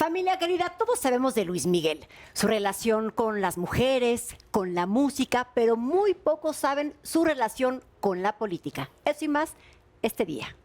Familia querida, todos sabemos de Luis Miguel, su relación con las mujeres, con la música, pero muy pocos saben su relación con la política. Eso y más este día.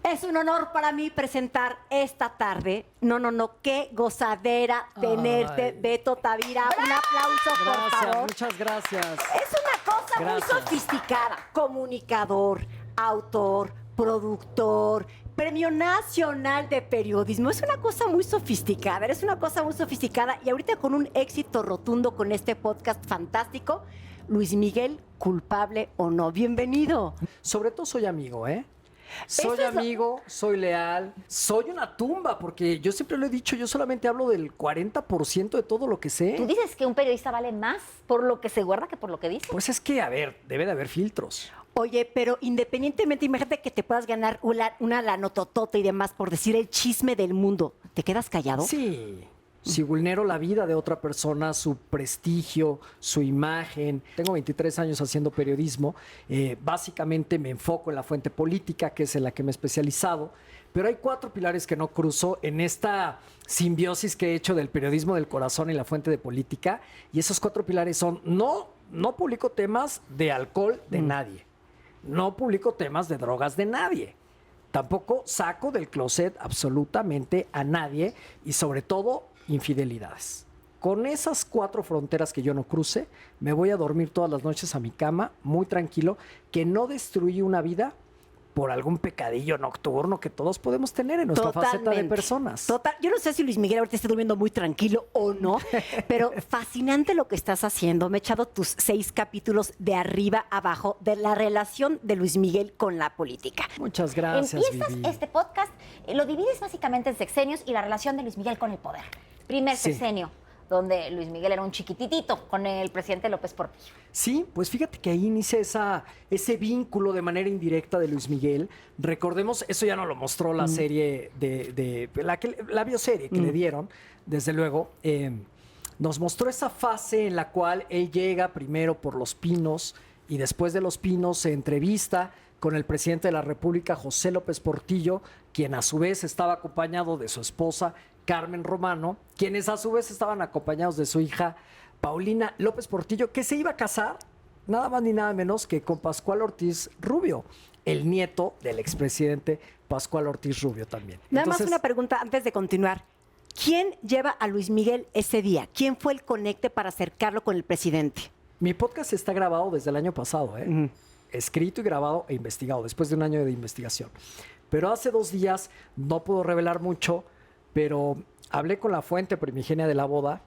Es un honor para mí presentar esta tarde. No, qué gozadera tenerte, Beto Tavira. Un aplauso, por favor. Muchas gracias. Es una cosa muy sofisticada. Comunicador, autor, productor, Premio Nacional de Periodismo. Es una cosa muy sofisticada, eres una cosa muy sofisticada. Y ahorita con un éxito rotundo con este podcast fantástico, Luis Miguel, culpable o no. Bienvenido. Sobre todo soy amigo, ¿eh? Soy amigo, soy leal, soy una tumba, porque yo siempre lo he dicho, yo solamente hablo del 40% de todo lo que sé. ¿Tú dices que un periodista vale más por lo que se guarda que por lo que dice? Pues es que, a ver, debe de haber filtros. Oye, pero independientemente, imagínate que te puedas ganar una lanototota y demás por decir el chisme del mundo. ¿Te quedas callado? Sí. Si vulnero la vida de otra persona, su prestigio, su imagen. Tengo 23 años haciendo periodismo. Básicamente me enfoco en la fuente política, que es en la que me he especializado. Pero hay 4 pilares que no cruzo en esta simbiosis que he hecho del periodismo del corazón y la fuente de política. Y esos 4 pilares son: no publico temas de alcohol de nadie. No publico temas de drogas de nadie. Tampoco saco del closet absolutamente a nadie y, sobre todo, infidelidades. Con esas 4 fronteras que yo no cruce, me voy a dormir todas las noches a mi cama muy tranquilo, que no destruí una vida por algún pecadillo nocturno que todos podemos tener en nuestra faceta de personas. Total. Yo no sé si Luis Miguel ahorita esté durmiendo muy tranquilo o no, pero fascinante lo que estás haciendo. Me he echado tus 6 capítulos de arriba a abajo de la relación de Luis Miguel con la política. Muchas gracias, Empiezas Vivi. este podcast, lo divides básicamente en sexenios y la relación de Luis Miguel con el poder. Primer sexenio, donde Luis Miguel era un chiquititito con el presidente López Portillo. Sí, pues fíjate que ahí inicia ese vínculo de manera indirecta de Luis Miguel. Recordemos, eso ya nos lo mostró la serie la bioserie que le dieron, desde luego. Nos mostró esa fase en la cual él llega primero por Los Pinos y después de Los Pinos se entrevista con el presidente de la República, José López Portillo, quien a su vez estaba acompañado de su esposa, Carmen Romano, quienes a su vez estaban acompañados de su hija Paulina López Portillo, que se iba a casar nada más ni nada menos que con Pascual Ortiz Rubio, el nieto del expresidente Pascual Ortiz Rubio también. Nada más una pregunta antes de continuar. ¿Quién lleva a Luis Miguel ese día? ¿Quién fue el conecte para acercarlo con el presidente? Mi podcast está grabado desde el año pasado, ¿eh? Escrito y grabado e investigado, después de un año de investigación. Pero hace 2 días, no puedo revelar mucho, pero hablé con la fuente primigenia de la boda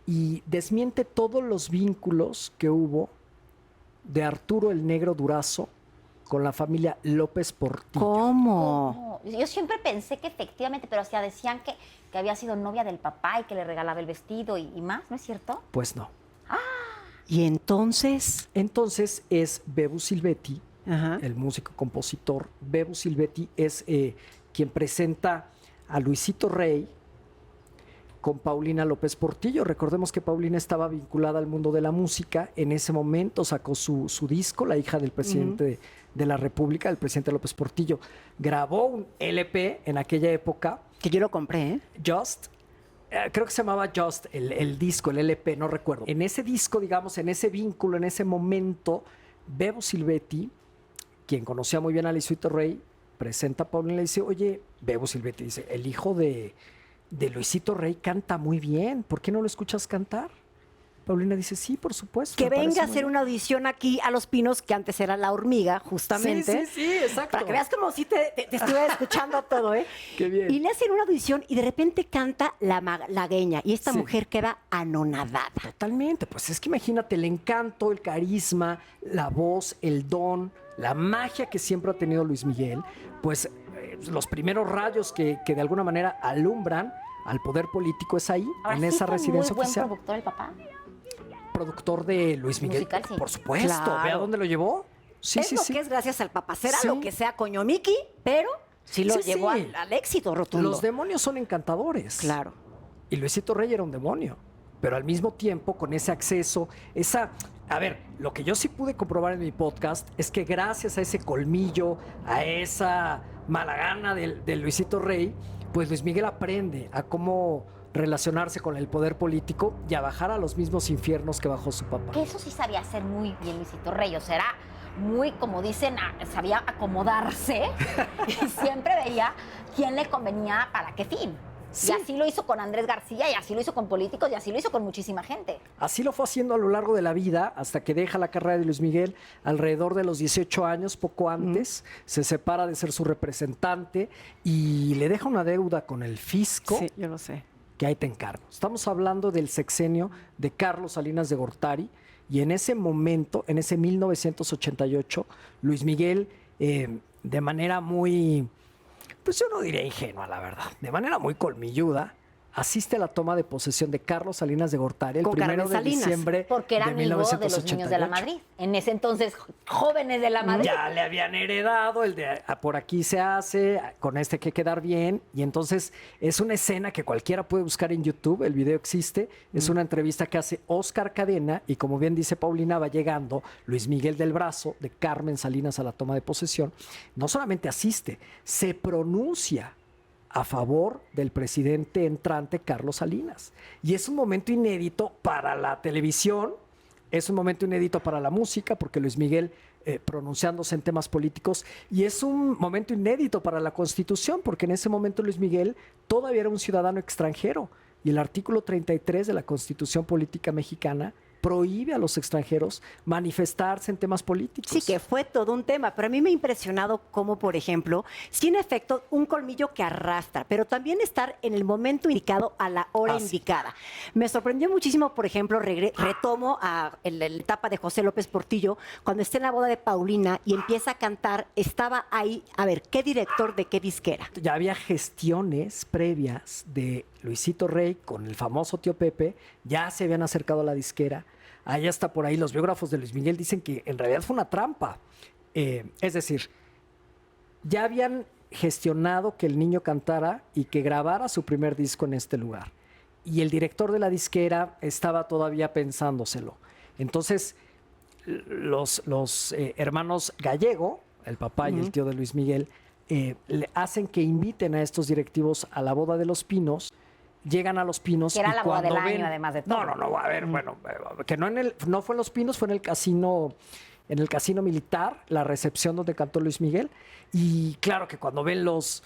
y desmiente todos los vínculos que hubo de Arturo el Negro Durazo con la familia López Portillo. ¿Cómo? Yo siempre pensé que efectivamente, pero hasta decían que había sido novia del papá y que le regalaba el vestido y más, ¿no es cierto? Pues no. ¿Y entonces? Entonces es Bebu Silvetti, el músico compositor. Bebu Silvetti es quien presenta a Luisito Rey con Paulina López Portillo. Recordemos que Paulina estaba vinculada al mundo de la música. En ese momento sacó su disco, la hija del presidente de la República, el presidente López Portillo. Grabó un LP en aquella época. Que yo lo compré, ¿eh? Just. Creo que se llamaba Just, el disco, el LP, no recuerdo. En ese disco, digamos, en ese vínculo, en ese momento, Bebo Silvetti, quien conocía muy bien a Luisito Rey, presenta a Paulina y le dice: oye, Bebo Silvetti dice, el hijo de Luisito Rey canta muy bien, ¿por qué no lo escuchas cantar? Paulina dice: sí, por supuesto. Que venga a hacer una audición aquí a Los Pinos, que antes era La Hormiga, justamente. Sí, exacto. Para que veas como si te estuve escuchando todo, ¿eh? Qué bien. Y le hacen una audición y de repente canta La Malagueña y esta mujer queda anonadada. Totalmente, pues es que imagínate el encanto, el carisma, la voz, el don, la magia que siempre ha tenido Luis Miguel, pues los primeros rayos que de alguna manera alumbran al poder político es ahí, Ahora en sí esa fue residencia muy oficial. buen productor el papá. Productor de Luis Miguel, Musical, sí. por supuesto. Claro. ¿Ve a dónde lo llevó? Sí, es sí, lo sí. que es gracias al papá. Será Sí. lo que sea coño Miki, pero Sí lo Sí, llevó sí. al éxito rotundo. Los demonios son encantadores. Claro. Y Luisito Rey era un demonio. Pero al mismo tiempo, con ese acceso, esa... A ver, lo que yo sí pude comprobar en mi podcast es que gracias a ese colmillo, a esa mala gana de Luisito Rey, pues Luis Miguel aprende a cómo relacionarse con el poder político y a bajar a los mismos infiernos que bajó su papá. Que eso sí sabía hacer muy bien Luisito Rey, o sea, era muy, como dicen, sabía acomodarse y siempre veía quién le convenía para qué fin. Sí. Y así lo hizo con Andrés García, y así lo hizo con políticos, y así lo hizo con muchísima gente. Así lo fue haciendo a lo largo de la vida, hasta que deja la carrera de Luis Miguel alrededor de los 18 años, poco antes, se separa de ser su representante y le deja una deuda con el fisco. Sí, yo lo sé. Que ahí te encargo. Estamos hablando del sexenio de Carlos Salinas de Gortari y en ese momento, en ese 1988, Luis Miguel, de manera muy, pues yo no diría ingenua, la verdad, de manera muy colmilluda, asiste a la toma de posesión de Carlos Salinas de Gortari el Con 1 Carmen de Salinas, diciembre Porque era de amigo de los 1988. niños de la Madrid. En ese entonces, jóvenes de la Madrid. Ya le habían heredado el de por aquí se hace, con este hay que quedar bien. Y entonces es una escena que cualquiera puede buscar en YouTube, el video existe. Es una entrevista que hace Oscar Cadena y como bien dice Paulina, va llegando Luis Miguel del brazo de Carmen Salinas a la toma de posesión. No solamente asiste, se pronuncia a favor del presidente entrante Carlos Salinas. Y es un momento inédito para la televisión, es un momento inédito para la música, porque Luis Miguel pronunciándose en temas políticos, y es un momento inédito para la Constitución, porque en ese momento Luis Miguel todavía era un ciudadano extranjero, y el artículo 33 de la Constitución Política Mexicana prohíbe a los extranjeros manifestarse en temas políticos. Sí, que fue todo un tema, pero a mí me ha impresionado cómo, por ejemplo, sí en efecto un colmillo que arrastra, pero también estar en el momento indicado a la hora indicada. Me sorprendió muchísimo, por ejemplo, retomo a la etapa de José López Portillo, cuando está en la boda de Paulina y empieza a cantar, estaba ahí, a ver, ¿qué director de qué disquera? Ya había gestiones previas de Luisito Rey con el famoso tío Pepe, ya se habían acercado a la disquera. Ahí está por ahí, los biógrafos de Luis Miguel dicen que en realidad fue una trampa. Es decir, ya habían gestionado que el niño cantara y que grabara su primer disco en este lugar. Y el director de la disquera estaba todavía pensándoselo. Entonces, los hermanos Gallego, el papá y el tío de Luis Miguel, le hacen que inviten a estos directivos a la boda de Los Pinos. Llegan a Los Pinos. Que era y la boda del cuando año, además de todo. No, a ver, bueno, que no fue en Los Pinos, fue en el casino militar, la recepción donde cantó Luis Miguel. Y claro que cuando ven los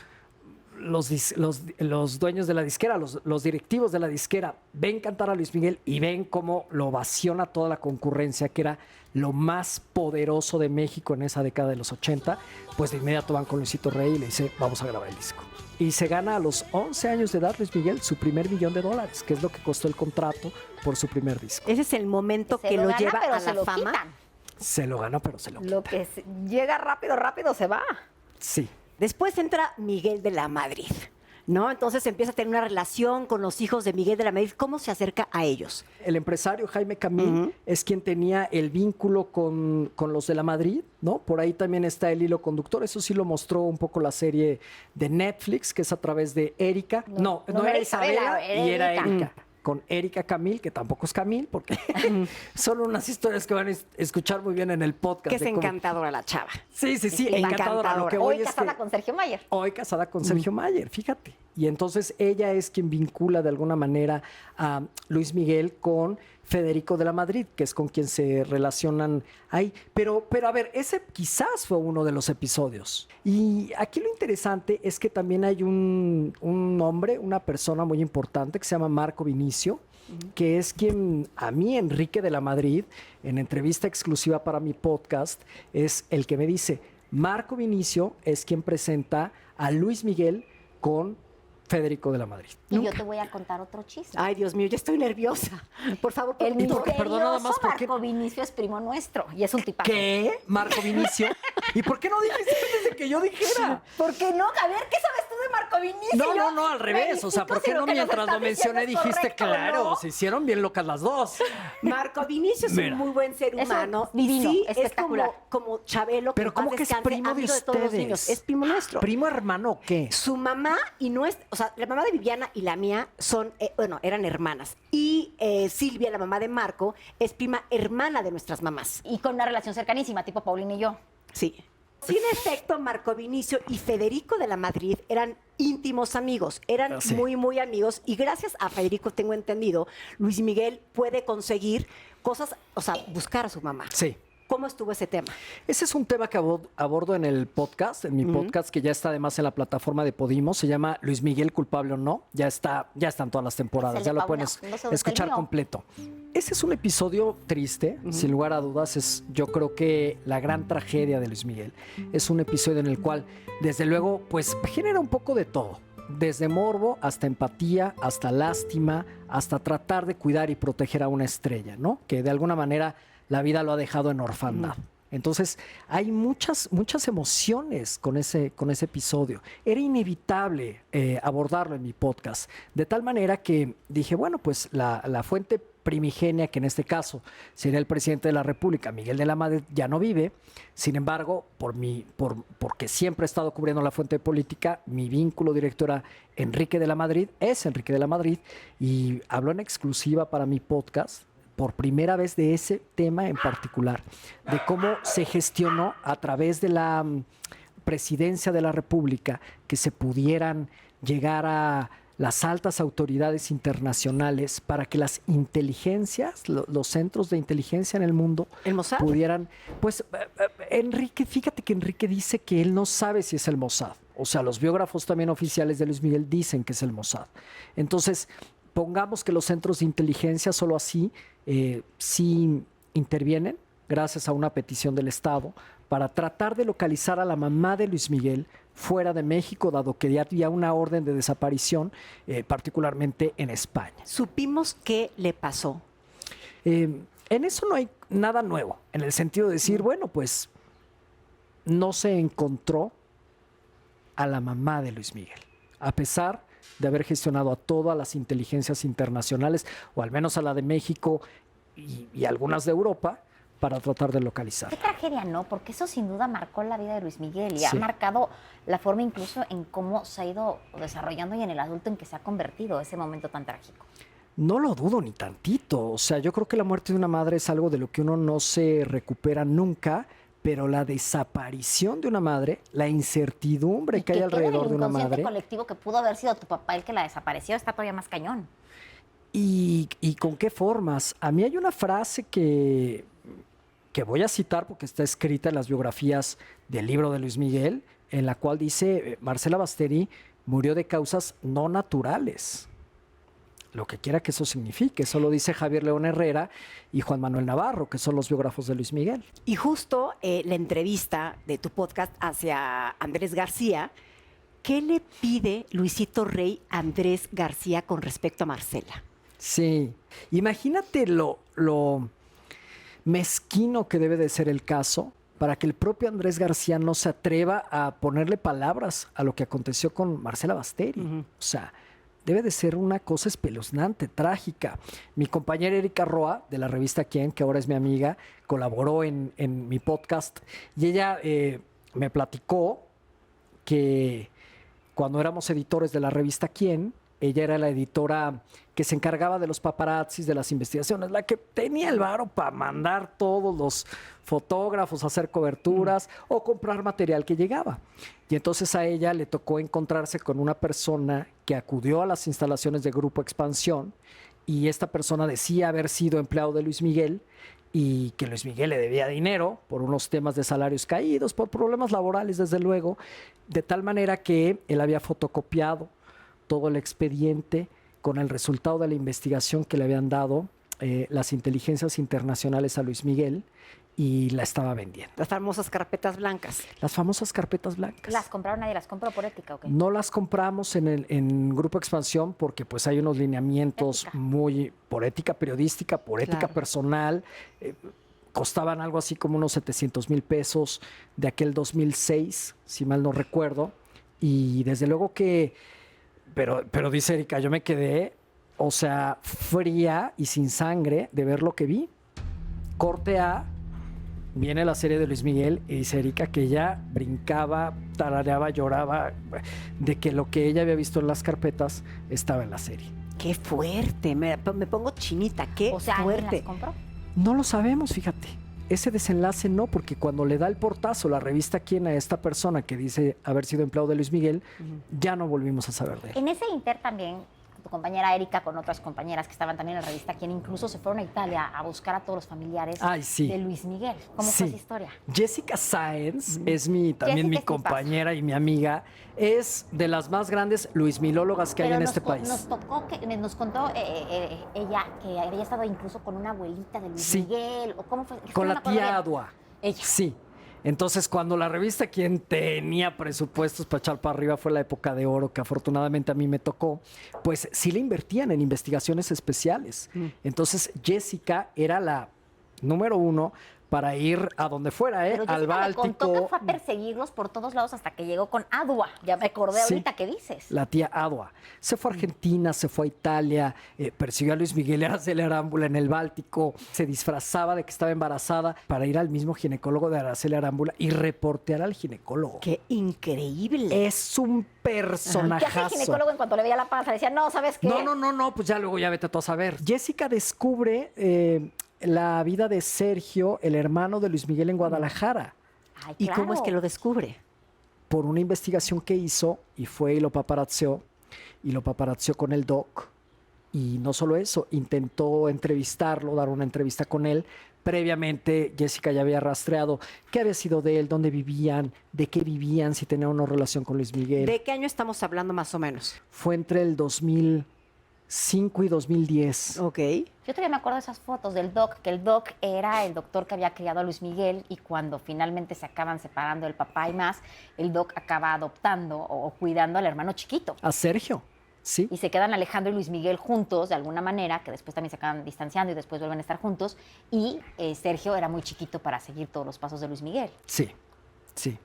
dueños de la disquera, los directivos de la disquera, ven cantar a Luis Miguel y ven cómo lo ovaciona toda la concurrencia, que era lo más poderoso de México en esa década de los 80, pues de inmediato van con Luisito Rey y le dice, vamos a grabar el disco. Y se gana a los 11 años de edad Luis Miguel su primer $1,000,000, que es lo que costó el contrato por su primer disco. Ese es el momento Se que lo gana, lleva pero a se la lo fama. quitan. Se lo gana, pero se lo quita. Lo que llega rápido, rápido se va. Sí. Después entra Miguel de la Madrid, ¿no? Entonces empieza a tener una relación con los hijos de Miguel de la Madrid. ¿Cómo se acerca a ellos? El empresario Jaime Camil es quien tenía el vínculo con los de la Madrid, ¿no? Por ahí también está el hilo conductor. Eso sí lo mostró un poco la serie de Netflix, que es a través de Erika. No era Isabela, y era Erika. Con Erika Camil, que tampoco es Camil, porque son unas historias que van a escuchar muy bien en el podcast. Que es de cómo- encantadora la chava. Sí, encantadora. encantadora. Lo que voy Hoy es casada que- con Sergio Mayer. Hoy casada con Sergio Mayer, fíjate. Y entonces ella es quien vincula de alguna manera a Luis Miguel con Federico de la Madrid, que es con quien se relacionan ahí. Pero a ver, ese quizás fue uno de los episodios. Y aquí lo interesante es que también hay un hombre, una persona muy importante que se llama Marco Vinicio, que es quien a mí, Enrique de la Madrid, en entrevista exclusiva para mi podcast, es el que me dice, Marco Vinicio es quien presenta a Luis Miguel con Federico de la Madrid. Y yo te voy a contar otro chiste. Ay, Dios mío, ya estoy nerviosa. Por favor, El ¿Y por qué? misterioso Perdón, nada más, ¿por qué? Marco Vinicio es primo nuestro y es un tipazo. ¿Qué? ¿Marco Vinicio? ¿Y por qué no dijiste desde que yo dijera? ¿Por qué no? A ver, ¿qué sabes tú de Marco Vinicio? No, al revés. O sea, ¿por qué no mientras lo mencioné dijiste, claro, se hicieron bien locas las dos? Marco Vinicio es un muy buen ser humano. Divino, sí, espectacular. Es como Chabelo, Pero ¿cómo que es primo de todos los niños. ustedes? Es primo nuestro. ¿Primo hermano o qué? Su mamá y nuestra, o sea, la mamá de Viviana y la mía son, eran hermanas. Y Silvia, la mamá de Marco, es prima hermana de nuestras mamás. Y con una relación cercanísima, tipo Paulina y yo. Sí. Sin efecto, Marco Vinicio y Federico de la Madrid eran íntimos amigos, eran Sí. muy, muy amigos. Y gracias a Federico, tengo entendido, Luis Miguel puede conseguir cosas, o sea, buscar a su mamá. Sí. ¿Cómo estuvo ese tema? Ese es un tema que abordo en el podcast, en mi podcast, que ya está además en la plataforma de Podimo. Se llama Luis Miguel, culpable o no. Ya están todas las temporadas, Es el ya de lo pueden Paula, no sé dónde está el escuchar mío. completo. Ese es un episodio triste, sin lugar a dudas. Es, yo creo que la gran tragedia de Luis Miguel. Es un episodio en el cual, desde luego, pues genera un poco de todo. Desde morbo hasta empatía, hasta lástima, hasta tratar de cuidar y proteger a una estrella, ¿no? Que de alguna manera la vida lo ha dejado en orfandad. Entonces, hay muchas emociones con ese episodio. Era inevitable abordarlo en mi podcast, de tal manera que dije, bueno, pues la fuente primigenia, que en este caso sería el presidente de la República, Miguel de la Madrid, ya no vive. Sin embargo, porque siempre he estado cubriendo la fuente política, mi vínculo directo era Enrique de la Madrid, es Enrique de la Madrid, y habló en exclusiva para mi podcast por primera vez de ese tema en particular, de cómo se gestionó a través de la presidencia de la República que se pudieran llegar a las altas autoridades internacionales para que las inteligencias, los centros de inteligencia en el mundo ¿El Mossad? pudieran, pues Enrique, fíjate que Enrique dice que él no sabe si es el Mossad. O sea, los biógrafos también oficiales de Luis Miguel dicen que es el Mossad. Entonces, pongamos que los centros de inteligencia solo así sí intervienen, gracias a una petición del Estado, para tratar de localizar a la mamá de Luis Miguel fuera de México, dado que ya había una orden de desaparición, particularmente en España. Supimos qué le pasó. En eso no hay nada nuevo, en el sentido de decir, bueno, pues no se encontró a la mamá de Luis Miguel, a pesar de haber gestionado a todas las inteligencias internacionales, o al menos a la de México y algunas de Europa, para tratar de localizar. Qué tragedia, ¿no? Porque eso sin duda marcó la vida de Luis Miguel y Sí. ha marcado la forma incluso en cómo se ha ido desarrollando y en el adulto en que se ha convertido ese momento tan trágico. No lo dudo ni tantito. O sea, yo creo que la muerte de una madre es algo de lo que uno no se recupera nunca, pero la desaparición de una madre, la incertidumbre Y que hay quede alrededor de una el inconsciente madre. colectivo que pudo haber sido tu papá el que la desapareció está todavía más cañón. ¿Y con qué formas? A mí hay una frase que voy a citar porque está escrita en las biografías del libro de Luis Miguel, en la cual dice, Marcela Basteri murió de causas no naturales. Lo que quiera que eso signifique. Eso lo dice Javier León Herrera y Juan Manuel Navarro, que son los biógrafos de Luis Miguel. Y justo la entrevista de tu podcast hacia Andrés García, ¿qué le pide Luisito Rey a Andrés García con respecto a Marcela? Sí. Imagínate lo mezquino que debe de ser el caso para que el propio Andrés García no se atreva a ponerle palabras a lo que aconteció con Marcela Basteri. O sea, debe de ser una cosa espeluznante, trágica. Mi compañera Erika Roa, de la revista Quién, que ahora es mi amiga, colaboró en mi podcast y ella me platicó que cuando éramos editores de la revista Quién, ella era la editora que se encargaba de los paparazzis, de las investigaciones, la que tenía el varo para mandar todos los fotógrafos a hacer coberturas o comprar material que llegaba. Y entonces a ella le tocó encontrarse con una persona que acudió a las instalaciones de Grupo Expansión y esta persona decía haber sido empleado de Luis Miguel y que Luis Miguel le debía dinero por unos temas de salarios caídos, por problemas laborales, desde luego, de tal manera que él había fotocopiado todo el expediente con el resultado de la investigación que le habían dado las inteligencias internacionales a Luis Miguel y la estaba vendiendo. Las famosas carpetas blancas. Las famosas carpetas blancas. ¿Las compraron nadie? ¿Las compró por ética o qué? No las compramos en Grupo Expansión porque pues hay unos lineamientos Ética. muy por ética periodística, por ética Claro. personal. costaban algo así como unos 700,000 pesos de aquel 2006, si mal no recuerdo. Y desde luego que, pero dice Erika, yo me quedé, o sea, fría y sin sangre de ver lo que vi. Corte A, viene la serie de Luis Miguel y dice Erika que ella brincaba, tarareaba, lloraba de que lo que ella había visto en las carpetas estaba en la serie. Qué fuerte, me pongo chinita, qué O sea, ¿alguien fuerte. las compró? No lo sabemos, fíjate. Ese desenlace no, porque cuando le da el portazo la revista Quién a esta persona que dice haber sido empleado de Luis Miguel, ya no volvimos a saber de él. En ese inter también, tu compañera Erika con otras compañeras que estaban también en la revista, quien incluso se fueron a Italia a buscar a todos los familiares Ay, sí. de Luis Miguel. ¿Cómo Sí. fue esa historia? Jessica Sáenz es también mi Jessica es compañera y mi amiga. Es de las más grandes luismilólogas que hay en este país. Nos tocó, nos contó ella que había estado incluso con una abuelita de Luis Sí. Miguel, o cómo fue. Es que Con no me la acuerdo tía bien. Adua. Ella. Sí. Entonces, cuando la revista Quién tenía presupuestos para echar para arriba fue la época de oro, que afortunadamente a mí me tocó, pues sí le invertían en investigaciones especiales. Entonces, Jessica era la número uno para ir a donde fuera, Pero al Jessica me contó que Báltico. fue a perseguirlos por todos lados hasta que llegó con Adua. Ya me acordé Sí. ahorita que dices. La tía Adua. Se fue a Argentina, se fue a Italia, persiguió a Luis Miguel Araceli Arámbula en el Báltico, se disfrazaba de que estaba embarazada para ir al mismo ginecólogo de Araceli Arámbula y reportear al ginecólogo. Qué increíble. Es un ¿Qué hacía el personajazo. ginecólogo en cuanto le veía la panza? Le decía, no, ¿sabes qué? No, pues ya luego ya vete tú a saber. Jessica descubre la vida de Sergio, el hermano de Luis Miguel en Guadalajara, Ay, ¿Y cómo es claro. que lo descubre? por una investigación que hizo y fue y lo paparazzió con el doc. Y no solo eso, intentó entrevistarlo, dar una entrevista con él. Previamente, Jessica ya había rastreado qué había sido de él, dónde vivían, de qué vivían, si tenía una relación con Luis Miguel. ¿De qué año estamos hablando más o menos? Fue entre el 2005 y 2010. Ok. Yo todavía me acuerdo de esas fotos del doc, que el doc era el doctor que había criado a Luis Miguel y cuando finalmente se acaban separando el papá y más, el doc acaba adoptando o cuidando al hermano chiquito. A Sergio, sí. Y se quedan Alejandro y Luis Miguel juntos de alguna manera, que después también se acaban distanciando y después vuelven a estar juntos. Y Sergio era muy chiquito para seguir todos los pasos de Luis Miguel. Sí, sí.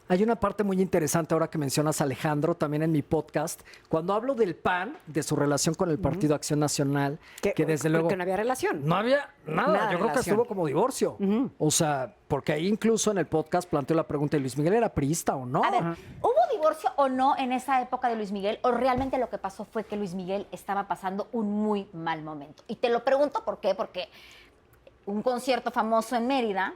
Hay una parte muy interesante ahora que mencionas a Alejandro, también en mi podcast, cuando hablo del PAN, de su relación con el Partido Acción Nacional, que desde luego Que no había relación. no había nada. Nada Yo de creo que relación. estuvo como divorcio. O sea, porque ahí incluso en el podcast planteó la pregunta de Luis Miguel, ¿era priista o no? A ver, ¿hubo divorcio o no en esa época de Luis Miguel? ¿O realmente lo que pasó fue que Luis Miguel estaba pasando un muy mal momento? Y te lo pregunto ¿por qué? Porque un concierto famoso en Mérida,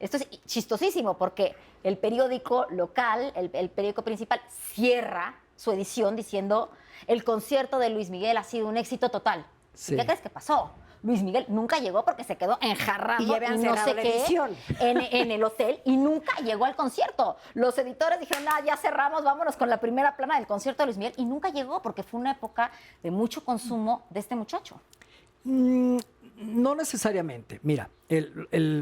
esto es chistosísimo, porque el periódico local, el periódico principal, cierra su edición diciendo el concierto de Luis Miguel ha sido un éxito total. Sí. ¿Y qué crees que pasó? Luis Miguel nunca llegó porque se quedó enjarrado Y ya habían no cerrado sé la qué edición. en el hotel y nunca llegó al concierto. Los editores dijeron, ya cerramos, vámonos con la primera plana del concierto de Luis Miguel y nunca llegó porque fue una época de mucho consumo de este muchacho. No necesariamente. Mira,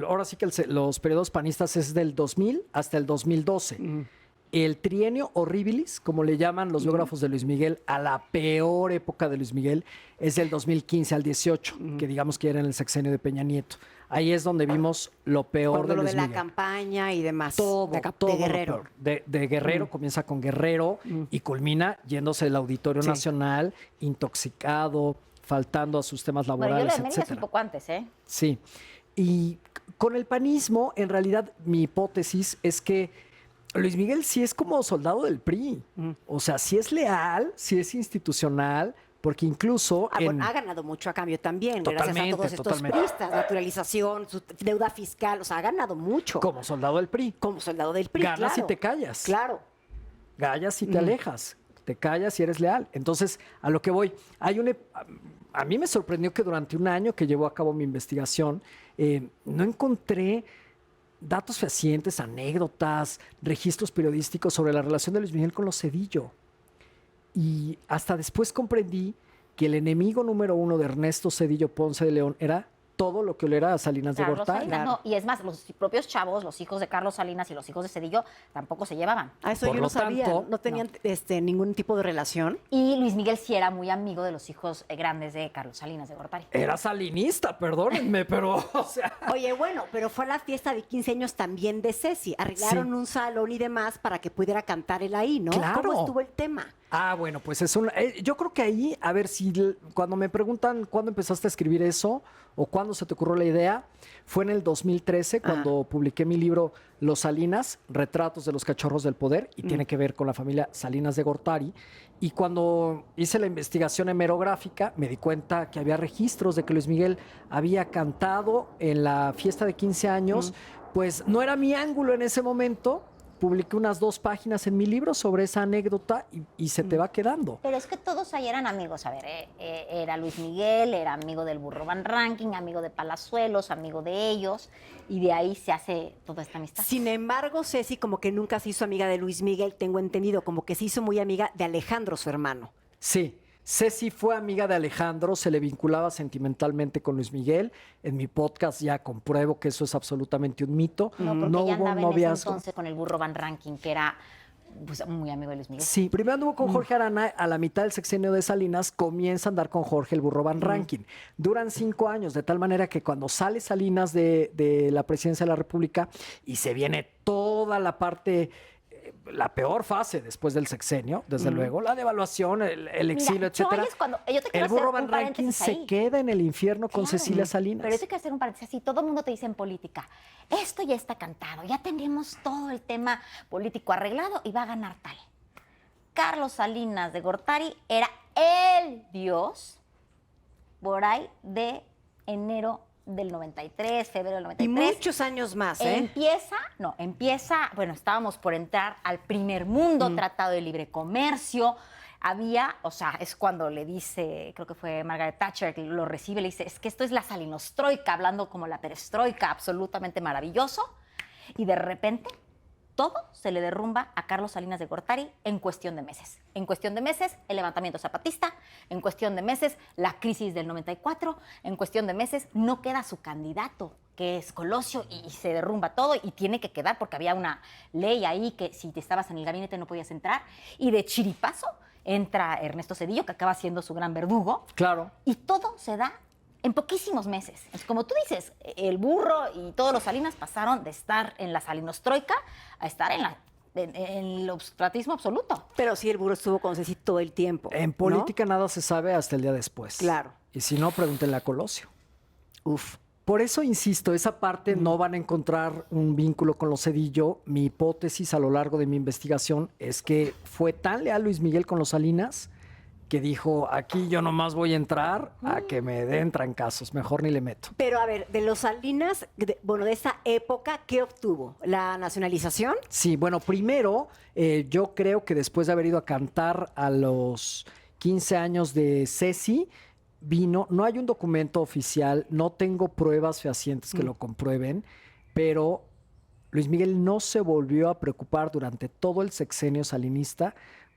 ahora sí que los periodos panistas es del 2000 hasta el 2012. El trienio horribilis, como le llaman los biógrafos de Luis Miguel, a la peor época de Luis Miguel, es del 2015 al 18, que digamos que era en el sexenio de Peña Nieto. Ahí es donde vimos lo peor Por de lo Luis de la Miguel. campaña y demás. Todo, de todo lo Guerrero. peor. De Guerrero, comienza con Guerrero y culmina yéndose del Auditorio Sí. Nacional, intoxicado, faltando a sus temas Bueno, yo laborales, lo de Mérida es un etcétera. poco antes, ¿eh? Sí. Y con el panismo, en realidad, mi hipótesis es que Luis Miguel sí es como soldado del PRI. O sea, sí es leal, sí es institucional, porque incluso Bueno, ha ganado mucho a cambio también, gracias a Totalmente, todos estos totalmente. priistas, naturalización, su deuda fiscal, o sea, ha ganado mucho. como soldado del PRI, Como soldado del PRI, ganas claro. y te callas. Claro. Gallas y te alejas, te callas y eres leal. Entonces, a lo que voy, a mí me sorprendió que durante un año que llevó a cabo mi investigación, no encontré datos fehacientes, anécdotas, registros periodísticos sobre la relación de Luis Miguel con los Zedillo. Y hasta después comprendí que el enemigo número uno de Ernesto Zedillo Ponce de León era todo lo que oliera a Salinas de Carlos Gortari. Salinas, Claro. no, y es más, los propios chavos, los hijos de Carlos Salinas y los hijos de Cedillo, tampoco se llevaban. A eso Por yo lo no sabía. tanto, No tenían ningún tipo de relación. Y Luis Miguel sí era muy amigo de los hijos grandes de Carlos Salinas de Gortari. Era salinista, perdónenme, pero, o sea... Oye, bueno, pero fue a la fiesta de 15 años también de Ceci. Arreglaron Sí. un salón y demás para que pudiera cantar él ahí, ¿no? Claro. ¿Cómo estuvo el tema? Ah, bueno, pues es yo creo que ahí, a ver si cuando me preguntan cuándo empezaste a escribir eso o cuándo se te ocurrió la idea, fue en el 2013 cuando publiqué mi libro Los Salinas, Retratos de los Cachorros del Poder, y tiene que ver con la familia Salinas de Gortari. Y cuando hice la investigación hemerográfica, me di cuenta que había registros de que Luis Miguel había cantado en la fiesta de 15 años. Pues no era mi ángulo en ese momento. Publiqué unas 2 páginas en mi libro sobre esa anécdota y se te va quedando. Pero es que todos ahí eran amigos. A ver, era Luis Miguel, era amigo del Burro Van Ranking, amigo de Palazuelos, amigo de ellos, y de ahí se hace toda esta amistad. Sin embargo, Ceci como que nunca se hizo amiga de Luis Miguel, tengo entendido, como que se hizo muy amiga de Alejandro, su hermano. Sí, Ceci fue amiga de Alejandro, se le vinculaba sentimentalmente con Luis Miguel. En mi podcast ya compruebo que eso es absolutamente un mito. No, porque No ella hubo andaba un en ese noviazgo. entonces con el Burro Van Ranking, que era pues, muy amigo de Luis Miguel. Sí, primero anduvo con Jorge Arana, a la mitad del sexenio de Salinas comienza a andar con Jorge el Burro Van Ranking. Duran 5 años, de tal manera que cuando sale Salinas de la presidencia de la República y se viene toda la parte, la peor fase después del sexenio, desde luego, la devaluación, el exilio, Mira, etcétera. yo ahí es cuando- yo te quiero El Burro hacer Van un Ranking paréntesis se ahí. queda en el infierno con Claro. Cecilia Salinas. Pero eso hay que hacer un paréntesis así. Todo el mundo te dice en política, esto ya está cantado, ya tenemos todo el tema político arreglado y va a ganar tal. Carlos Salinas de Gortari era el dios por ahí de enero del 93, febrero del Y 93. muchos años más, ¿eh? Empieza, bueno, estábamos por entrar al primer mundo, Tratado de Libre Comercio. Había, o sea, es cuando le dice, creo que fue Margaret Thatcher, que lo recibe, le dice, es que esto es la salinostroika, hablando como la perestroika, absolutamente maravilloso. Y de repente, todo se le derrumba a Carlos Salinas de Gortari en cuestión de meses. En cuestión de meses, el levantamiento zapatista, en cuestión de meses, la crisis del 94, en cuestión de meses, no queda su candidato, que es Colosio, y se derrumba todo y tiene que quedar porque había una ley ahí que si te estabas en el gabinete no podías entrar. Y de chiripazo entra Ernesto Zedillo, que acaba siendo su gran verdugo. Claro. Y todo se da en poquísimos meses. Es como tú dices, el Burro y todos los Salinas pasaron de estar en la salinostroika a estar en el obscurantismo absoluto. Pero sí, el burro estuvo con Ceci todo el tiempo. En ¿no? política nada se sabe hasta el día después. Claro. Y si no, pregúntenle a Colosio. Uf. Por eso insisto, esa parte no van a encontrar un vínculo con los Zedillo. Mi hipótesis a lo largo de mi investigación es que fue tan leal Luis Miguel con los Salinas que dijo, aquí yo nomás voy a entrar a que me den trancazos, mejor ni le meto. Pero a ver, de los Salinas, bueno, de esa época, ¿qué obtuvo? ¿La nacionalización? Sí, bueno, primero, yo creo que después de haber ido a cantar a los 15 años de Ceci, vino, no hay un documento oficial, no tengo pruebas fehacientes que lo comprueben, pero Luis Miguel no se volvió a preocupar durante todo el sexenio salinista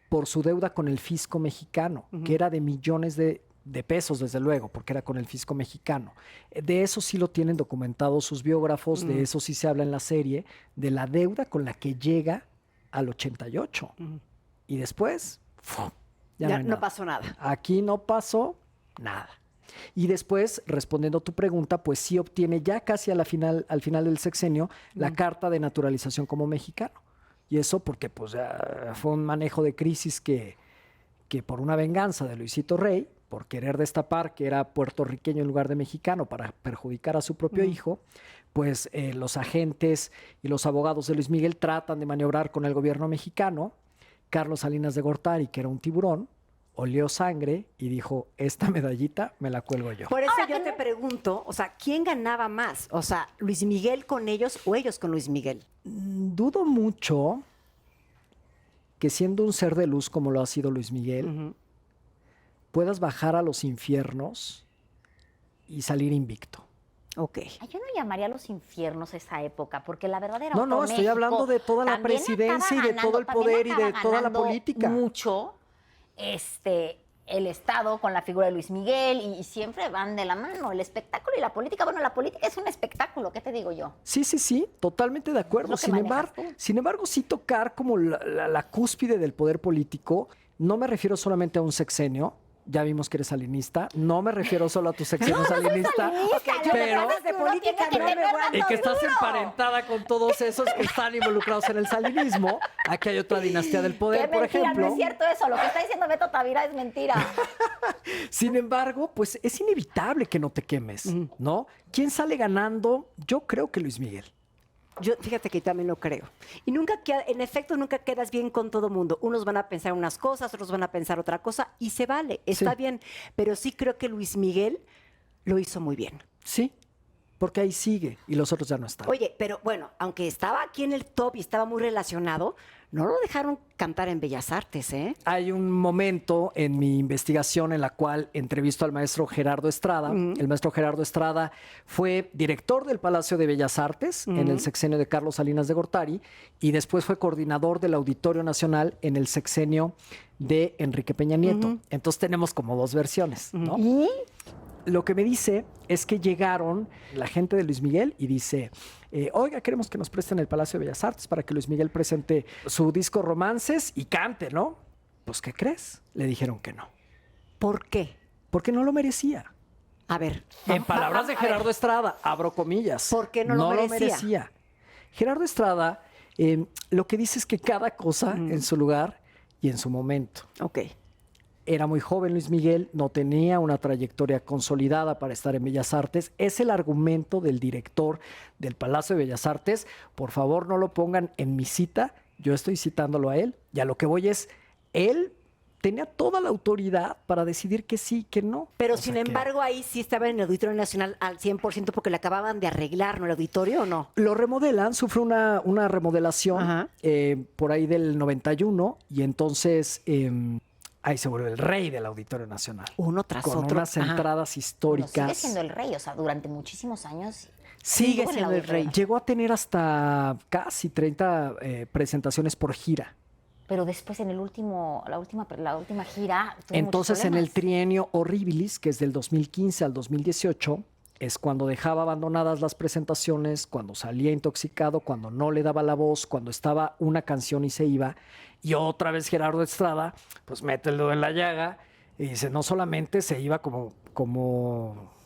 por su deuda con el fisco mexicano, que era de millones de pesos, desde luego, porque era con el fisco mexicano. De eso sí lo tienen documentado sus biógrafos, de eso sí se habla en la serie, de la deuda con la que llega al 88. Y después, ¡fum! Ya Ya hay no nada. pasó nada. Aquí no pasó nada. Y después, respondiendo a tu pregunta, pues sí obtiene ya casi al final del sexenio la carta de naturalización como mexicano. Y eso porque pues ya fue un manejo de crisis que por una venganza de Luisito Rey, por querer destapar que era puertorriqueño en lugar de mexicano para perjudicar a su propio hijo, pues los agentes y los abogados de Luis Miguel tratan de maniobrar con el gobierno mexicano. Carlos Salinas de Gortari, que era un tiburón, olió sangre y dijo, esta medallita me la cuelgo yo. Por eso yo te pregunto, o sea, ¿quién ganaba más? O sea, ¿Luis Miguel con ellos o ellos con Luis Miguel? Dudo mucho que siendo un ser de luz como lo ha sido Luis Miguel, puedas bajar a los infiernos y salir invicto. Ok. Ay, yo no llamaría a los infiernos esa época, porque la verdad era No, otro estoy México. hablando de toda la También presidencia y acaba de todo el ganando- poder y de también toda la acaba política. Mucho, el Estado con la figura de Luis Miguel y siempre van de la mano, el espectáculo y la política. Bueno, la política es un espectáculo, ¿qué te digo yo? Sí, totalmente de acuerdo. Es lo que manejas tú. Sin embargo, sí tocar como la cúspide del poder político, no me refiero solamente a un sexenio. Ya vimos que eres salinista. No me refiero solo a tu sexenio salinista, pero de política no me voy a... y que estás emparentada con todos esos que están involucrados en el salinismo. Aquí hay otra dinastía del poder, Qué por mentira, ejemplo. no es cierto eso. Lo que está diciendo Beto Tavira es mentira. Sin embargo, pues es inevitable que no te quemes, ¿no? ¿Quién sale ganando? Yo creo que Luis Miguel. Yo, fíjate que también lo creo. Y en efecto, nunca quedas bien con todo mundo. Unos van a pensar unas cosas, otros van a pensar otra cosa, y se vale, está Sí. bien. Pero sí creo que Luis Miguel lo hizo muy bien. Sí, porque ahí sigue y los otros ya no están. Oye, pero bueno, aunque estaba aquí en el top y estaba muy relacionado, no lo dejaron cantar en Bellas Artes, ¿eh? Hay un momento en mi investigación en la cual entrevisto al maestro Gerardo Estrada. El maestro Gerardo Estrada fue director del Palacio de Bellas Artes en el sexenio de Carlos Salinas de Gortari y después fue coordinador del Auditorio Nacional en el sexenio de Enrique Peña Nieto. Entonces tenemos como dos versiones, ¿no? ¿Y? Lo que me dice es que llegaron la gente de Luis Miguel y dice, oiga, queremos que nos presten el Palacio de Bellas Artes para que Luis Miguel presente su disco Romances y cante, ¿no? Pues, ¿qué crees? Le dijeron que no, ¿Por qué? porque no lo merecía. A ver. En palabras de Gerardo Estrada, abro comillas. ¿Por qué no lo merecía? Gerardo Estrada lo que dice es que cada cosa en su lugar y en su momento. Ok. Era muy joven Luis Miguel, no tenía una trayectoria consolidada para estar en Bellas Artes. Es el argumento del director del Palacio de Bellas Artes. Por favor, no lo pongan en mi cita. Yo estoy citándolo a él. Y a lo que voy es, él tenía toda la autoridad para decidir que sí, que no. Pero O sin sea, que embargo, ahí sí estaba en el Auditorio Nacional al 100% porque le acababan de arreglar, ¿no? El auditorio o no. lo remodelan, sufre una remodelación Ajá. por ahí del 91 y entonces ahí se vuelve el rey del Auditorio Nacional. Uno tras con otro. unas Ajá. entradas Bueno, históricas. sigue siendo el rey, o sea, durante muchísimos años. Sigue estuvo en siendo el auditorio. rey. Llegó a tener hasta casi 30 presentaciones por gira. Pero después en la última gira. tuvo Entonces, muchos en el problemas. trienio Horribilis, que es del 2015 al 2018, es cuando dejaba abandonadas las presentaciones, cuando salía intoxicado, cuando no le daba la voz, cuando estaba una canción y se iba. Y otra vez Gerardo Estrada, pues mete el dedo en la llaga y dice, no solamente se iba como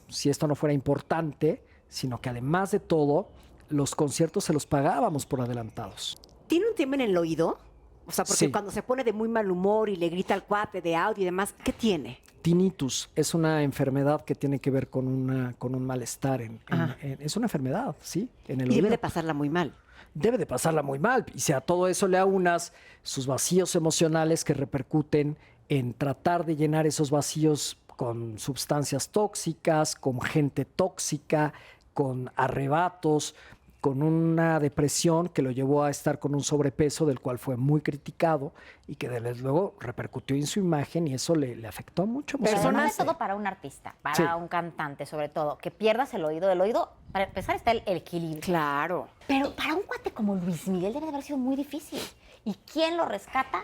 si esto no fuera importante, sino que además de todo, los conciertos se los pagábamos por adelantados. ¿Tiene un tema en el oído? O sea, porque Sí. cuando se pone de muy mal humor y le grita al cuate de audio y demás, ¿qué tiene? Tinnitus es una enfermedad que tiene que ver con un malestar. Ajá. Es una enfermedad, ¿sí? En el Y debe oído. de pasarla muy mal. Debe de pasarla muy mal. Y si a todo eso le aunas sus vacíos emocionales que repercuten en tratar de llenar esos vacíos con sustancias tóxicas, con gente tóxica, con arrebatos, con una depresión que lo llevó a estar con un sobrepeso del cual fue muy criticado y que desde luego repercutió en su imagen y eso le afectó mucho Pero emocionalmente. además de todo para un artista, para Sí. un cantante sobre todo, que pierdas el oído. El oído, para empezar, está el equilibrio. Claro. Pero para un cuate como Luis Miguel debe de haber sido muy difícil. ¿Y quién lo rescata?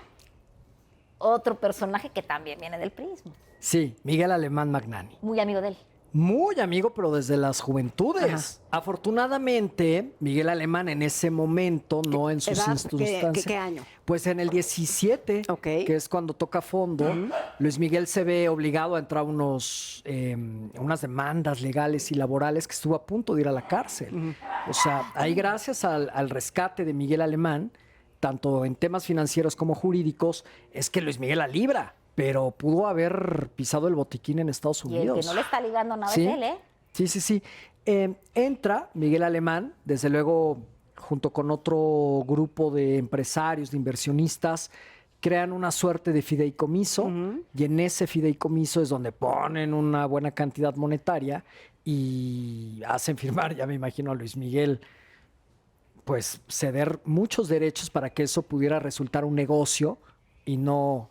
Otro personaje que también viene del prismo. Sí, Miguel Alemán Magnani. Muy amigo de él. Muy amigo, pero desde las juventudes. Afortunadamente, Miguel Alemán en ese momento, no en sus edad? circunstancias. ¿Qué año? Pues en el 17, Ok. que es cuando toca fondo, Luis Miguel se ve obligado a entrar a unas demandas legales y laborales que estuvo a punto de ir a la cárcel. O sea, ahí gracias al rescate de Miguel Alemán, tanto en temas financieros como jurídicos, es que Luis Miguel la libra. Pero pudo haber pisado el botiquín en Estados Y el Unidos. que no le está ligando nada Sí. es él, ¿eh? Sí. Entra Miguel Alemán, desde luego, junto con otro grupo de empresarios, de inversionistas, crean una suerte de fideicomiso y en ese fideicomiso es donde ponen una buena cantidad monetaria y hacen firmar, ya me imagino, a Luis Miguel, pues ceder muchos derechos para que eso pudiera resultar un negocio y no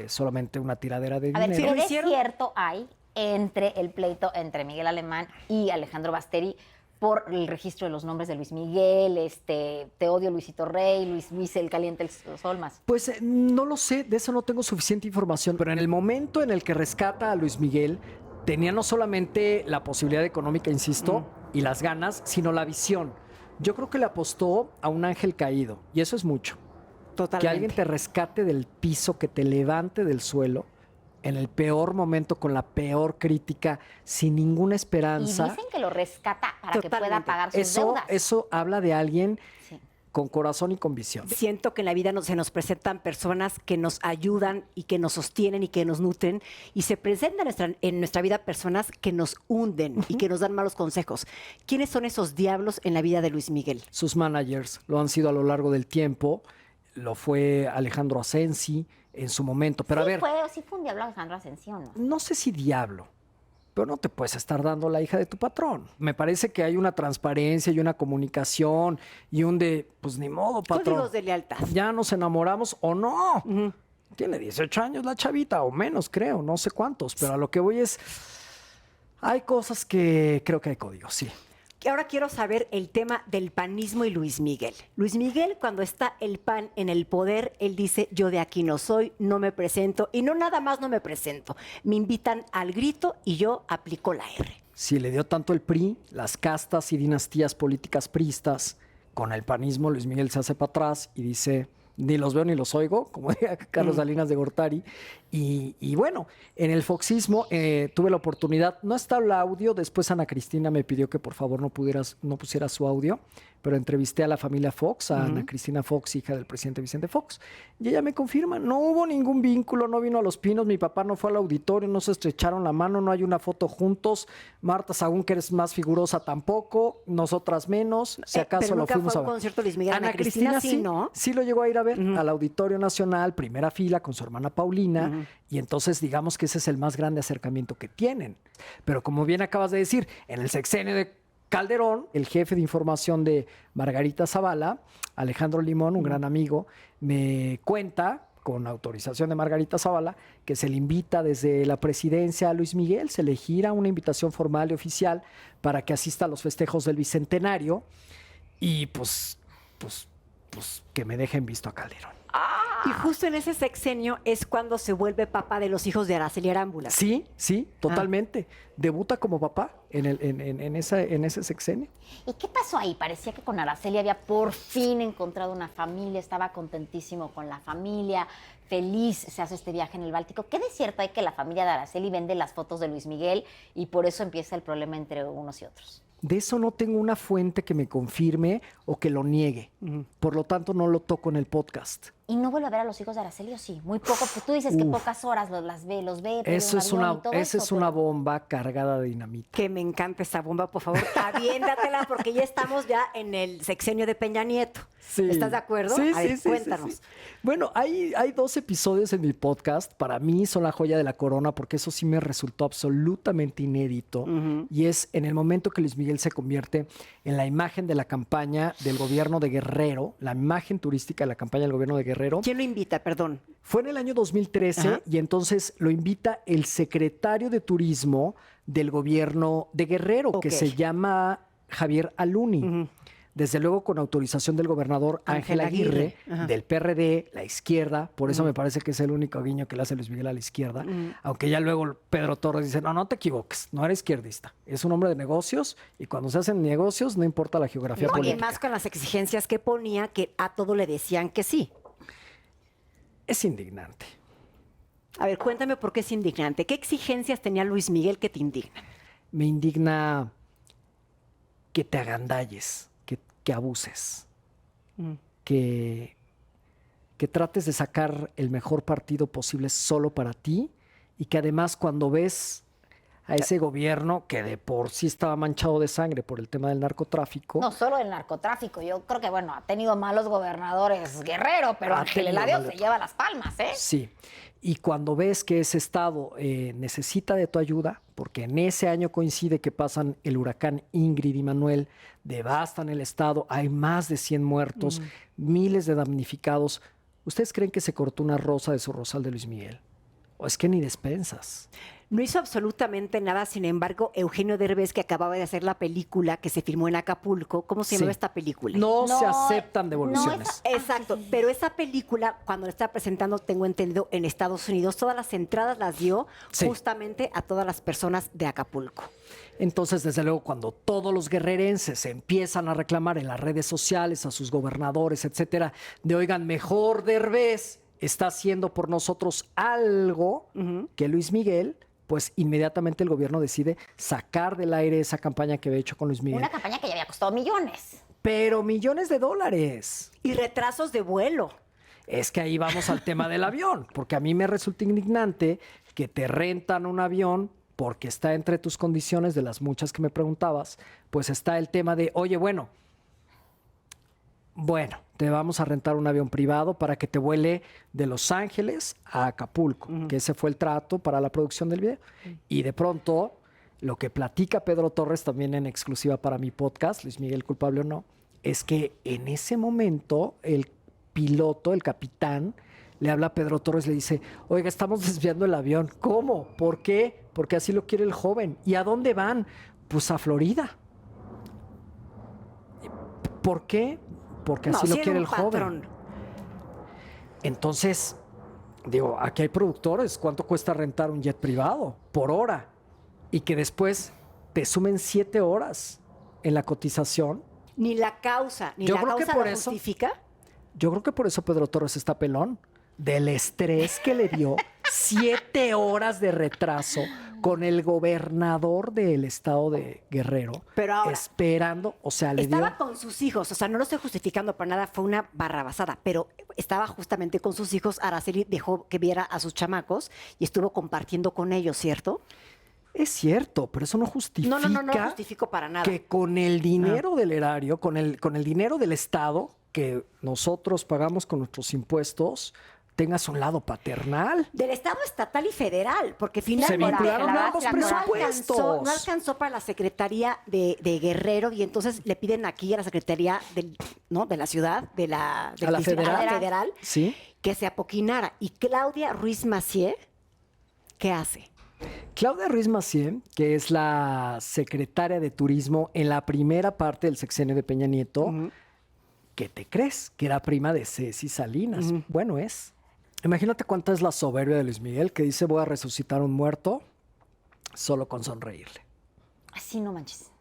solamente una tiradera de A ver, dinero. ¿qué hicieron? desierto hay entre el pleito entre Miguel Alemán y Alejandro Basteri por el registro de los nombres de Luis Miguel, Te odio Luisito Rey, Luis el Caliente el Sol más? Pues no lo sé, de eso no tengo suficiente información, pero en el momento en el que rescata a Luis Miguel, tenía no solamente la posibilidad económica, insisto, y las ganas, sino la visión. Yo creo que le apostó a un ángel caído, y eso es mucho. Totalmente. Que alguien te rescate del piso, que te levante del suelo, en el peor momento, con la peor crítica, sin ninguna Y esperanza. dicen que lo rescata para que pueda Totalmente. pagar sus deudas. Eso habla de alguien Sí. con corazón y con visión. Siento que en la vida se nos presentan personas que nos ayudan y que nos sostienen y que nos nutren, y se presentan en nuestra vida personas que nos hunden y que nos dan malos consejos. ¿Quiénes son esos diablos en la vida de Luis Miguel? Sus managers lo han sido a lo largo del tiempo. Lo fue Alejandro Asensi en su momento. Pero a ver, Sí fue un diablo Alejandro Asensio, ¿no? no sé si diablo, pero no te puedes estar dando la hija de tu patrón. Me parece que hay una transparencia y una comunicación y un de, pues ni modo, patrón. Códigos de lealtad. Ya nos enamoramos o no. Tiene 18 años la chavita, o menos, creo, no sé cuántos. Pero a lo que voy es, hay cosas que creo que hay códigos, sí. Que ahora quiero saber el tema del panismo y Luis Miguel. Luis Miguel, cuando está el PAN en el poder, él dice, yo de aquí no soy, no me presento, y no nada más no me presento. Me invitan al grito y yo aplico la R. Si le dio tanto el PRI, las castas y dinastías políticas priistas, con el panismo Luis Miguel se hace para atrás y dice, ni los veo ni los oigo, como decía Carlos Salinas de Gortari. Y bueno, en el foxismo tuve la oportunidad, no está el audio, después Ana Cristina me pidió que por favor no pusiera su audio, pero entrevisté a la familia Fox, a Ana Cristina Fox, hija del presidente Vicente Fox, y ella me confirma, no hubo ningún vínculo, no vino a Los Pinos, mi papá no fue al auditorio, no se estrecharon la mano, no hay una foto juntos, Marta Sagún, que eres más figurosa, tampoco, nosotras menos, si acaso pero lo nunca fuimos fue a un ver. concierto de Luis Miguel. Ana Cristina sí, ¿no? Sí lo llegó a ir a ver al Auditorio Nacional, primera fila, con su hermana Paulina, y entonces digamos que ese es el más grande acercamiento que tienen. Pero como bien acabas de decir, en el sexenio de Calderón, el jefe de información de Margarita Zavala, Alejandro Limón, un gran amigo, me cuenta, con autorización de Margarita Zavala, que se le invita desde la presidencia a Luis Miguel, se le gira una invitación formal y oficial para que asista a los festejos del Bicentenario y pues que me dejen visto a Calderón. Y justo en ese sexenio es cuando se vuelve papá de los hijos de Araceli Arámbula. Sí, totalmente. Debuta como papá en ese sexenio. ¿Y qué pasó ahí? Parecía que con Araceli había por fin encontrado una familia, estaba contentísimo con la familia, feliz, se hace este viaje en el Báltico. ¿Qué de cierto hay que la familia de Araceli vende las fotos de Luis Miguel y por eso empieza el problema entre unos y otros? De eso no tengo una fuente que me confirme o que lo niegue. Por lo tanto, no lo toco en el podcast. ¿Y no vuelve a ver a los hijos de Araceli o sí? Muy poco, pues tú dices que pocas horas los ve, pero Eso un es avión y todo esa eso, es una pero- bomba cargada de dinamita. Que me encanta esa bomba, por favor, aviéntatela, porque ya estamos ya en el sexenio de Peña Nieto. Sí. ¿Estás de acuerdo? Sí, A ver, sí. cuéntanos. Bueno, hay 2 episodios en mi podcast. Para mí son la joya de la corona porque eso sí me resultó absolutamente inédito. Y es en el momento que Luis Miguel se convierte en la imagen de la campaña del gobierno de Guerrero, la imagen turística de la campaña del gobierno de Guerrero. ¿Quién lo invita? Perdón. Fue en el año 2013 Ajá. y entonces lo invita el secretario de Turismo del gobierno de Guerrero, que Ok. se llama Javier Aluni. Desde luego con autorización del gobernador Ángel Aguirre, Ajá. del PRD, la izquierda, por eso me parece que es el único guiño que le hace Luis Miguel a la izquierda, aunque ya luego Pedro Torres dice, no te equivoques, no era izquierdista, es un hombre de negocios y cuando se hacen negocios no importa la geografía No, y política. más con las exigencias que ponía, que a todo le decían que sí. Es indignante. A ver, cuéntame por qué es indignante. ¿Qué exigencias tenía Luis Miguel que te indignan? Me indigna que te agandalles, que abuses, que trates de sacar el mejor partido posible solo para ti y que además cuando ves a ese gobierno que de por sí estaba manchado de sangre por el tema del narcotráfico. No solo el narcotráfico, yo creo que, bueno, ha tenido malos gobernadores Guerrero, pero Ha Ángel tenido Eladio malos. se lleva las palmas, ¿eh? Sí. Y cuando ves que ese estado necesita de tu ayuda, porque en ese año coincide que pasan el huracán Ingrid y Manuel, devastan el estado, hay más de 100 muertos, miles de damnificados. ¿Ustedes creen que se cortó una rosa de su rosal de Luis Miguel? o es que ni despensas. No hizo absolutamente nada, sin embargo, Eugenio Derbez, que acababa de hacer la película que se filmó en Acapulco, ¿cómo se llama Sí. esta película? No, se No, aceptan devoluciones. Exacto, pero esa película, cuando la está presentando, tengo entendido, en Estados Unidos, todas las entradas las dio Sí. justamente a todas las personas de Acapulco. Entonces, desde luego, cuando todos los guerrerenses empiezan a reclamar en las redes sociales a sus gobernadores, etcétera, de oigan, mejor Derbez está haciendo por nosotros algo que Luis Miguel, pues inmediatamente el gobierno decide sacar del aire esa campaña que había hecho con Luis Miguel. Una campaña que ya había costado millones. Pero millones de dólares. Y retrasos de vuelo. Es que ahí vamos al tema del avión, porque a mí me resulta indignante que te rentan un avión porque está entre tus condiciones, de las muchas que me preguntabas, pues está el tema de, oye, bueno, te vamos a rentar un avión privado para que te vuele de Los Ángeles a Acapulco, que ese fue el trato para la producción del video. Y de pronto, lo que platica Pedro Torres también en exclusiva para mi podcast, Luis Miguel culpable o no, es que en ese momento el piloto, el capitán, le habla a Pedro Torres, le dice, oiga, estamos desviando el avión. ¿Cómo? ¿Por qué? Porque así lo quiere el joven. ¿Y a dónde van? Pues a Florida. ¿Por qué? Porque así No, lo sí era quiere un el joven. patrón. Entonces, digo, aquí hay productores. ¿Cuánto cuesta rentar un jet privado? Por hora. Y que después te sumen 7 horas en la cotización. Ni la causa, ni Yo la creo que causa por la eso- justifica. Yo creo que por eso Pedro Torres está pelón. Del estrés que le dio 7 horas de retraso con el gobernador del estado de Guerrero. Pero ahora, esperando, o sea, le dio... Estaba con sus hijos, o sea, no lo estoy justificando para nada, fue una barrabasada, pero estaba justamente con sus hijos. Araceli dejó que viera a sus chamacos y estuvo compartiendo con ellos, ¿cierto? Es cierto, pero eso no justifica... No lo justifico para nada. Que con el dinero del erario, con el dinero del Estado que nosotros pagamos con nuestros impuestos, tengas un lado paternal. Del Estado estatal y federal, porque finalmente vincularon ambos presupuestos. No alcanzó para la Secretaría de Guerrero y entonces le piden aquí a la Secretaría de la ciudad, del A la distrito federal. federal, Sí. que se apoquinara. Y Claudia Ruiz Massieu, ¿qué hace? Claudia Ruiz Massieu, que es la secretaria de Turismo en la primera parte del sexenio de Peña Nieto, ¿qué te crees? Que era prima de Ceci Salinas. Bueno, es. Imagínate cuánta es la soberbia de Luis Miguel, que dice voy a resucitar un muerto solo con sonreírle. Así no manches.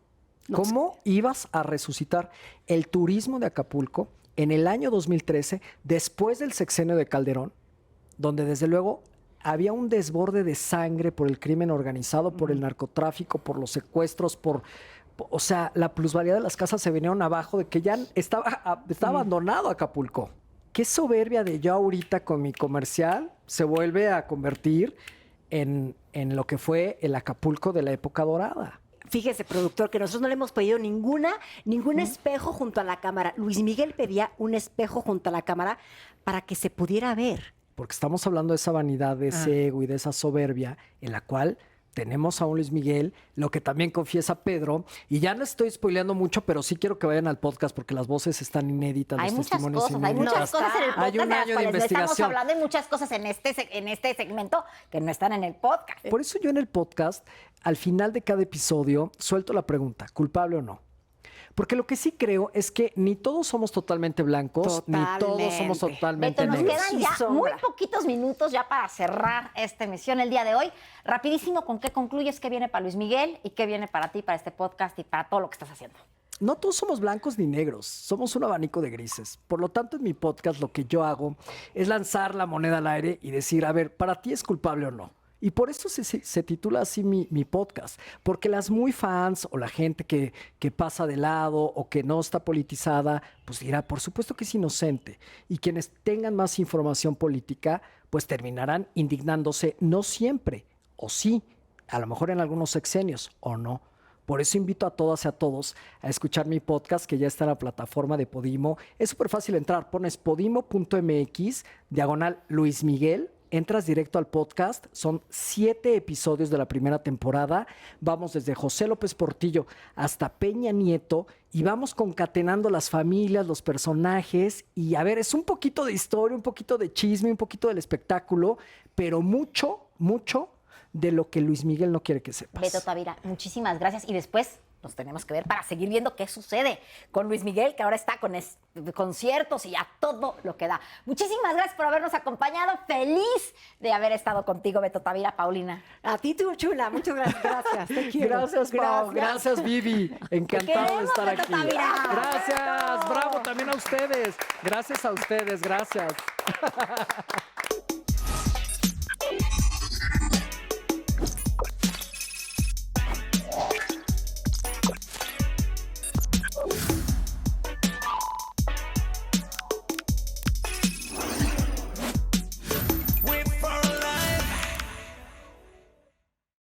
¿Cómo ibas a resucitar el turismo de Acapulco en el año 2013, después del sexenio de Calderón, donde desde luego había un desborde de sangre por el crimen organizado, por el narcotráfico, por los secuestros, o sea, la plusvalía de las casas se vinieron abajo, de que ya estaba abandonado Acapulco. Qué soberbia de yo ahorita con mi comercial se vuelve a convertir en lo que fue el Acapulco de la época dorada. Fíjese, productor, que nosotros no le hemos pedido ningún espejo junto a la cámara. Luis Miguel pedía un espejo junto a la cámara para que se pudiera ver. Porque estamos hablando de esa vanidad, de ese ego y de esa soberbia en la cual tenemos a un Luis Miguel, lo que también confiesa Pedro, y ya no estoy spoileando mucho, pero sí quiero que vayan al podcast porque las voces están inéditas, Hay los muchas testimonios cosas, hay inéditos. muchas cosas en el podcast Hay un de las año de cuales no estamos investigación. hablando, hay muchas cosas en este segmento que no están en el podcast. Por eso yo en el podcast, al final de cada episodio, suelto la pregunta, ¿culpable o no? Porque lo que sí creo es que ni todos somos totalmente blancos, ni todos somos Totalmente. totalmente Beto, nos negros. quedan Sí, ya sombra. muy poquitos minutos ya para cerrar esta emisión el día de hoy. Rapidísimo, ¿con qué concluyes? ¿Qué viene para Luis Miguel? ¿Y qué viene para ti, para este podcast y para todo lo que estás haciendo? No todos somos blancos ni negros, somos un abanico de grises. Por lo tanto, en mi podcast lo que yo hago es lanzar la moneda al aire y decir, a ver, ¿para ti es culpable o no? Y por eso se titula así mi podcast, porque las muy fans o la gente que pasa de lado o que no está politizada, pues dirá, por supuesto que es inocente. Y quienes tengan más información política, pues terminarán indignándose, no siempre, o sí, a lo mejor en algunos sexenios, o no. Por eso invito a todas y a todos a escuchar mi podcast que ya está en la plataforma de Podimo. Es súper fácil entrar, pones podimo.mx/Luis Miguel. Entras directo al podcast, son 7 episodios de la primera temporada, vamos desde José López Portillo hasta Peña Nieto y vamos concatenando las familias, los personajes y a ver, es un poquito de historia, un poquito de chisme, un poquito del espectáculo, pero mucho mucho de lo que Luis Miguel no quiere que sepas. Beto Tavira, muchísimas gracias. Y después nos tenemos que ver para seguir viendo qué sucede con Luis Miguel, que ahora está con conciertos y ya todo lo que da. Muchísimas gracias por habernos acompañado. Feliz de haber estado contigo, Beto Tavira. Paulina. A ti, tú, chula. Muchas gracias. Te quiero. Gracias, Pau. Gracias, Vivi. Encantado de queremos, estar Beto aquí. Tavira. Gracias. Bravo también a ustedes. Gracias a ustedes. Gracias.